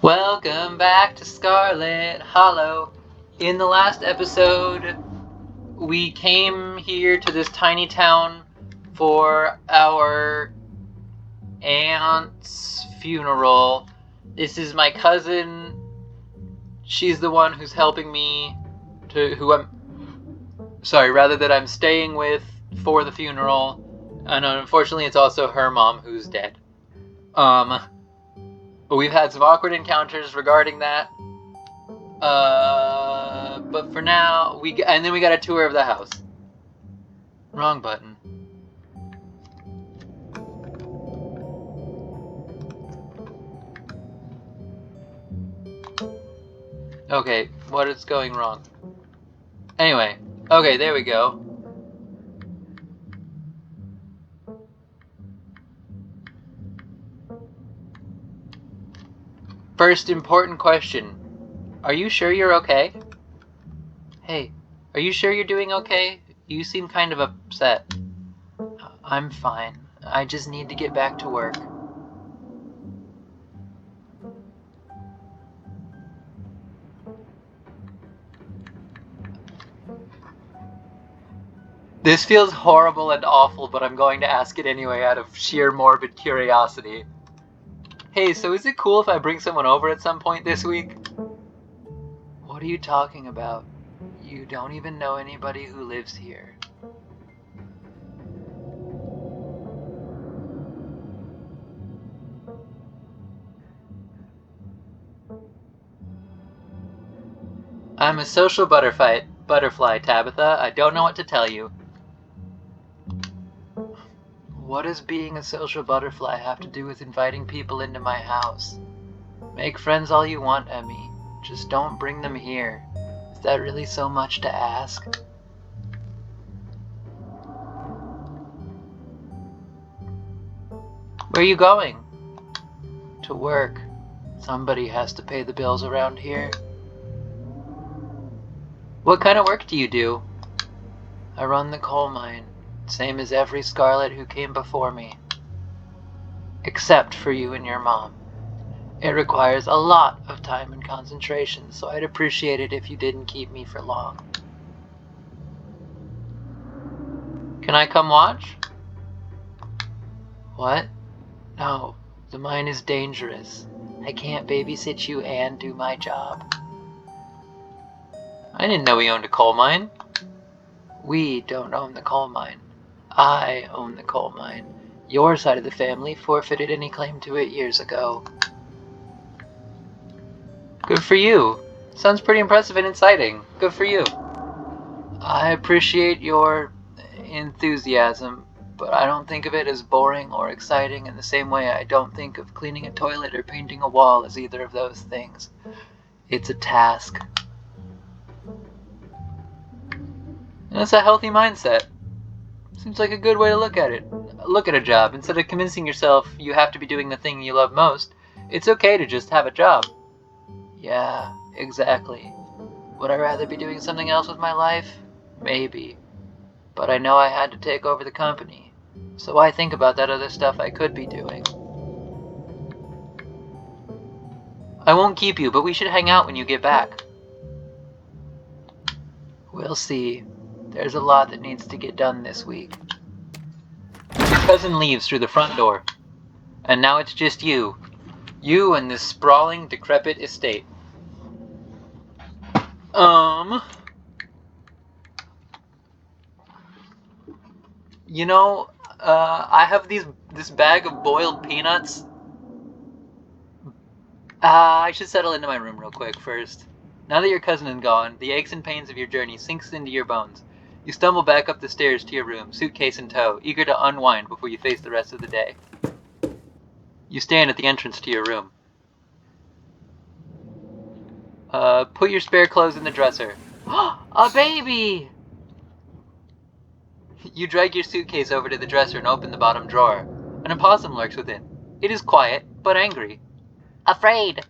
Welcome back to Scarlet Hollow. In the last episode, we came here to this tiny town for our aunt's funeral. This is my cousin. She's the one who's helping me rather that I'm staying with for the funeral. And unfortunately, it's also her mom who's dead. We've had some awkward encounters regarding that. But for now, and then we got a tour of the house. Wrong button. Okay, what is going wrong? Anyway, okay, there we go. First important question. Are you sure you're okay? Hey, are you sure you're doing okay? You seem kind of upset. I'm fine. I just need to get back to work. This feels horrible and awful, but I'm going to ask it anyway out of sheer morbid curiosity. Hey, so is it cool if I bring someone over at some point this week? What are you talking about? You don't even know anybody who lives here. I'm a social butterfly, Tabitha. I don't know what to tell you. What does being a social butterfly have to do with inviting people into my house? Make friends all you want, Emmy. Just don't bring them here. Is that really so much to ask? Where are you going? To work. Somebody has to pay the bills around here. What kind of work do you do? I run the coal mine, same as every Scarlet who came before me. Except for you and your mom. It requires a lot of time and concentration, so I'd appreciate it if you didn't keep me for long. Can I come watch? What? No, the mine is dangerous. I can't babysit you and do my job. I didn't know we owned a coal mine. We don't own the coal mine. I own the coal mine. Your side of the family forfeited any claim to it years ago. Good for you. Sounds pretty impressive and exciting. Good for you. I appreciate your enthusiasm, but I don't think of it as boring or exciting in the same way I don't think of cleaning a toilet or painting a wall as either of those things. It's a task. And it's a healthy mindset. Seems like a good way to look at it. Look at a job. Instead of convincing yourself you have to be doing the thing you love most, it's okay to just have a job. Yeah, exactly. Would I rather be doing something else with my life? Maybe. But I know I had to take over the company, so I think about that other stuff I could be doing. I won't keep you, but we should hang out when you get back. We'll see. There's a lot that needs to get done this week. Your cousin leaves through the front door, and now it's just you. You and this sprawling, decrepit estate. You know, I have this bag of boiled peanuts. I should settle into my room real quick first. Now that your cousin is gone, the aches and pains of your journey sinks into your bones. You stumble back up the stairs to your room, suitcase in tow, eager to unwind before you face the rest of the day. You stand at the entrance to your room. Put your spare clothes in the dresser. A baby! You drag your suitcase over to the dresser and open the bottom drawer. An opossum lurks within. It is quiet, but angry. Afraid.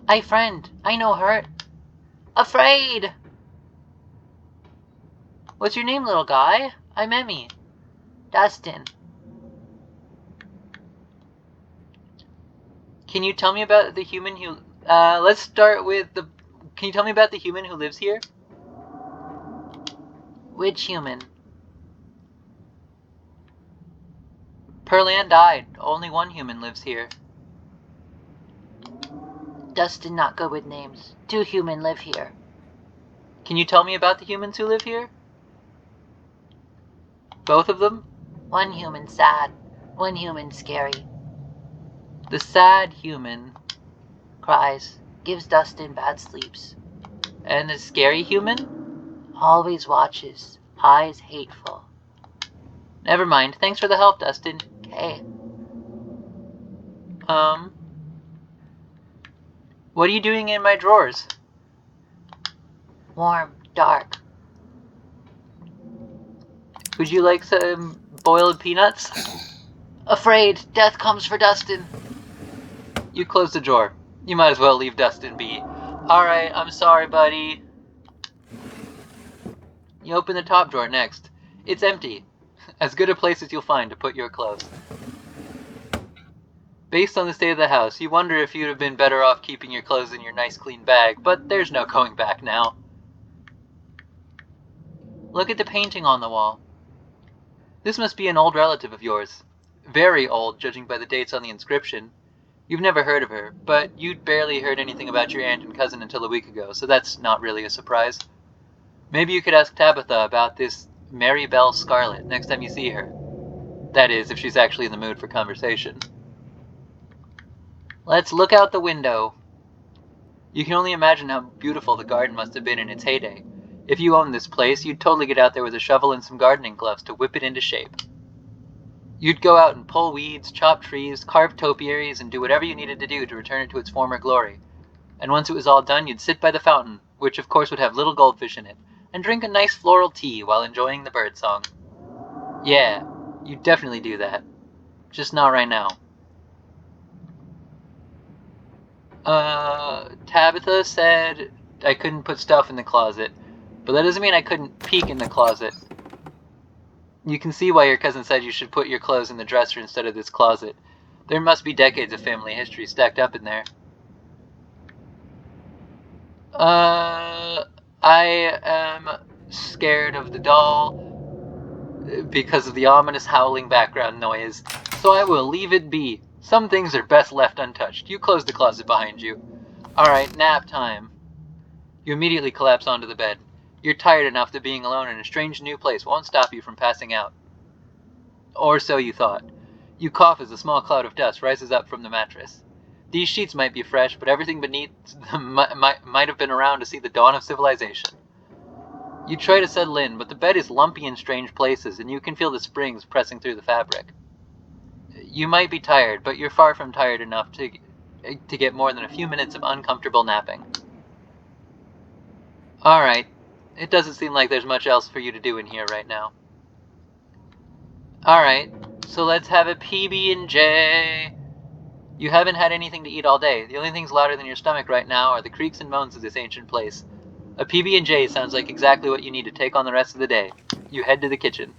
Hey friend, I no hurt. Afraid! What's your name, little guy? I'm Emmy. Dustin. Can you tell me about the human who... let's start with the... Can you tell me about the human who lives here? Which human? Pearl-Ann died. Only one human lives here. Dustin not good with names. 2 human live here. Can you tell me about the humans who live here? Both of them? 1 human sad. 1 human scary. The sad human cries, gives Dustin bad sleeps. And the scary human? Always watches, eyes hateful. Never mind. Thanks for the help, Dustin. Okay. What are you doing in my drawers? Warm, dark. Would you like some boiled peanuts? Afraid death comes for Dustin. You close the drawer. You might as well leave Dustin be. Alright, I'm sorry, buddy. You open the top drawer next. It's empty. As good a place as you'll find to put your clothes. Based on the state of the house, you wonder if you'd have been better off keeping your clothes in your nice clean bag, but there's no going back now. Look at the painting on the wall. This must be an old relative of yours. Very old, judging by the dates on the inscription. You've never heard of her, but you'd barely heard anything about your aunt and cousin until a week ago, so that's not really a surprise. Maybe you could ask Tabitha about this Mary Belle Scarlet next time you see her. That is, if she's actually in the mood for conversation. Let's look out the window. You can only imagine how beautiful the garden must have been in its heyday. If you owned this place, you'd totally get out there with a shovel and some gardening gloves to whip it into shape. You'd go out and pull weeds, chop trees, carve topiaries, and do whatever you needed to do to return it to its former glory. And once it was all done, you'd sit by the fountain, which of course would have little goldfish in it, and drink a nice floral tea while enjoying the birdsong. Yeah, you'd definitely do that. Just not right now. Tabitha said I couldn't put stuff in the closet, but that doesn't mean I couldn't peek in the closet. You can see why your cousin said you should put your clothes in the dresser instead of this closet. There must be decades of family history stacked up in there. I am scared of the doll because of the ominous howling background noise, so I will leave it be. Some things are best left untouched. You close the closet behind you. Alright, nap time. You immediately collapse onto the bed. You're tired enough that being alone in a strange new place won't stop you from passing out. Or so you thought. You cough as a small cloud of dust rises up from the mattress. These sheets might be fresh, but everything beneath them might have been around to see the dawn of civilization. You try to settle in, but the bed is lumpy in strange places, and you can feel the springs pressing through the fabric. You might be tired, but you're far from tired enough to get more than a few minutes of uncomfortable napping. Alright, it doesn't seem like there's much else for you to do in here right now. Alright, so let's have a PB&J. You haven't had anything to eat all day. The only things louder than your stomach right now are the creaks and moans of this ancient place. A PB&J sounds like exactly what you need to take on the rest of the day. You head to the kitchen.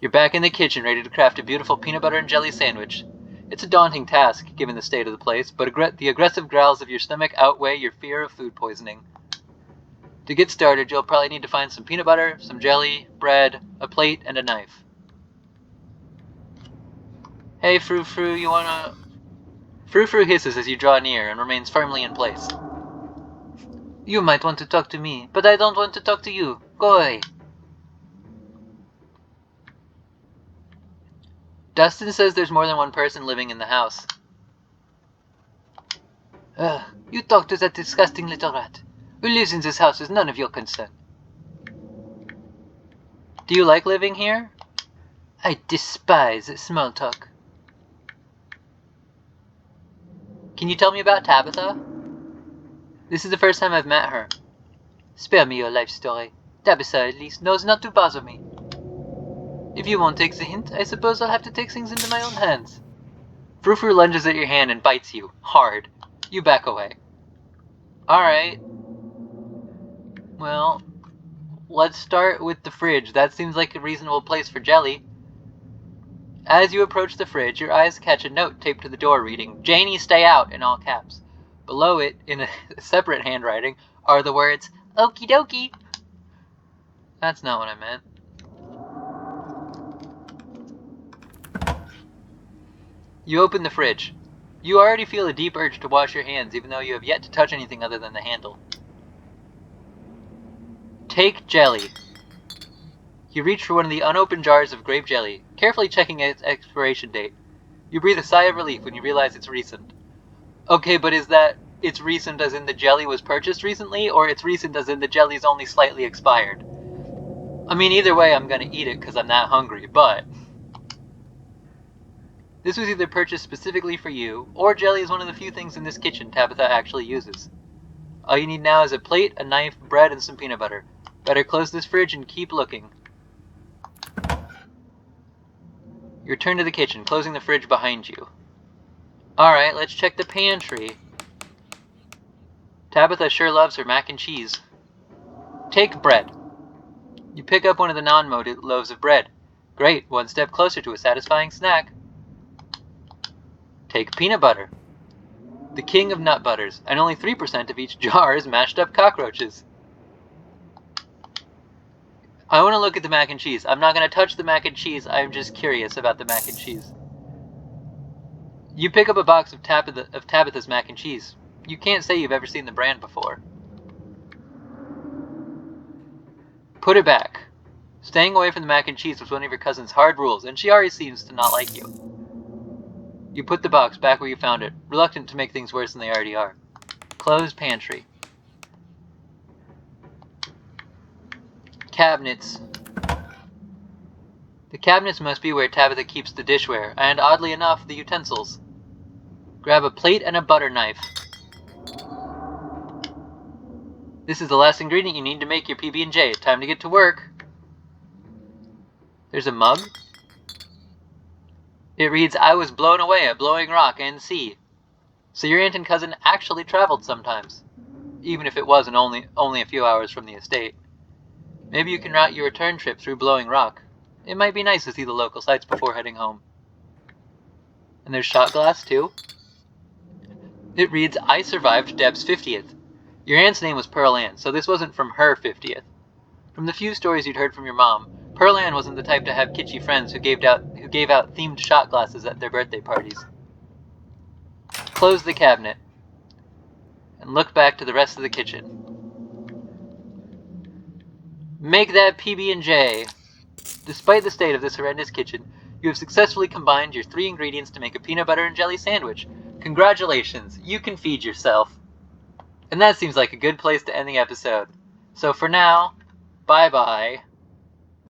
You're back in the kitchen, ready to craft a beautiful peanut butter and jelly sandwich. It's a daunting task, given the state of the place, but the aggressive growls of your stomach outweigh your fear of food poisoning. To get started, you'll probably need to find some peanut butter, some jelly, bread, a plate, and a knife. Hey, Frou-Frou, you wanna... Frou-Frou hisses as you draw near and remains firmly in place. You might want to talk to me, but I don't want to talk to you. Go away. Dustin says there's more than one person living in the house. You talk to that disgusting little rat. Who lives in this house is none of your concern. Do you like living here? I despise small talk. Can you tell me about Tabitha? This is the first time I've met her. Spare me your life story. Tabitha, at least, knows not to bother me. If you won't take the hint, I suppose I'll have to take things into my own hands. Frou-Frou lunges at your hand and bites you, hard. You back away. Alright. Well, let's start with the fridge. That seems like a reasonable place for jelly. As you approach the fridge, your eyes catch a note taped to the door reading, "Janie, stay out," in all caps. Below it, in a separate handwriting, are the words, "Okie dokie." That's not what I meant. You open the fridge. You already feel a deep urge to wash your hands, even though you have yet to touch anything other than the handle. Take jelly. You reach for one of the unopened jars of grape jelly, carefully checking its expiration date. You breathe a sigh of relief when you realize it's recent. Okay, but is that it's recent as in the jelly was purchased recently, or it's recent as in the jelly's only slightly expired? I mean, either way, I'm gonna eat it because I'm that hungry, but... This was either purchased specifically for you, or jelly is one of the few things in this kitchen Tabitha actually uses. All you need now is a plate, a knife, bread, and some peanut butter. Better close this fridge and keep looking. You return to the kitchen, closing the fridge behind you. Alright, let's check the pantry. Tabitha sure loves her mac and cheese. Take bread. You pick up one of the non-molded loaves of bread. Great, one step closer to a satisfying snack. Take peanut butter. The king of nut butters, and only 3% of each jar is mashed up cockroaches. I want to look at the mac and cheese. I'm not going to touch the mac and cheese, I'm just curious about the mac and cheese. You pick up a box of Tabitha's mac and cheese. You can't say you've ever seen the brand before. Put it back. Staying away from the mac and cheese was one of your cousin's hard rules, and she already seems to not like you. You put the box back where you found it, reluctant to make things worse than they already are. Close pantry. Cabinets. The cabinets must be where Tabitha keeps the dishware, and oddly enough, the utensils. Grab a plate and a butter knife. This is the last ingredient you need to make your PB&J. Time to get to work. There's a mug. It reads, "I was blown away at Blowing Rock and Sea." So your aunt and cousin actually traveled sometimes, even if it wasn't only a few hours from the estate. Maybe you can route your return trip through Blowing Rock. It might be nice to see the local sights before heading home. And there's shot glass, too. It reads, "I survived Deb's 50th. Your aunt's name was Pearl Ann, so this wasn't from her 50th. From the few stories you'd heard from your mom, Pearl Ann wasn't the type to have kitschy friends who gave out themed shot glasses at their birthday parties. Close the cabinet and look back to the rest of the kitchen. Make that PB&J. Despite the state of this horrendous kitchen, you have successfully combined your 3 ingredients to make a peanut butter and jelly sandwich. Congratulations, you can feed yourself. And that seems like a good place to end the episode. So for now, bye-bye.